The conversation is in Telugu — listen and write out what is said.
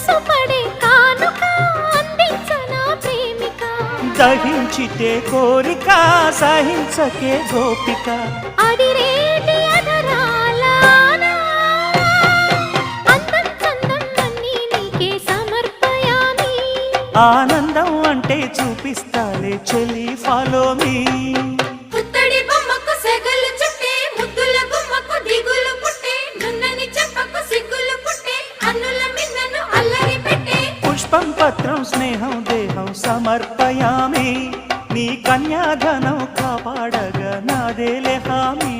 మనసు పడే కానుక అందించనా ప్రేమిక దహించితే కోరిక సహించకే గోపిక అడిరేటి అధరాల అందం చందం అన్నీ నీకే సమర్పయామి ఆనందం అంటే చూపిస్తాలే చెలి ఫాలో మీ పుత్తడి బొమ్మకు సెగలు చుట్టే ముద్దుల గుమ్మకు దిగులు పుట్టే నున్నని చెప్పకు సిగ్గులు పుట్టే అన్నుల మిన్నను అల్లరి పెట్టే పుష్పం పత్రం స్నేహం దేహం సమర్పయామి నీ కన్యాధనం కాపాడగా నాదేలే హామీ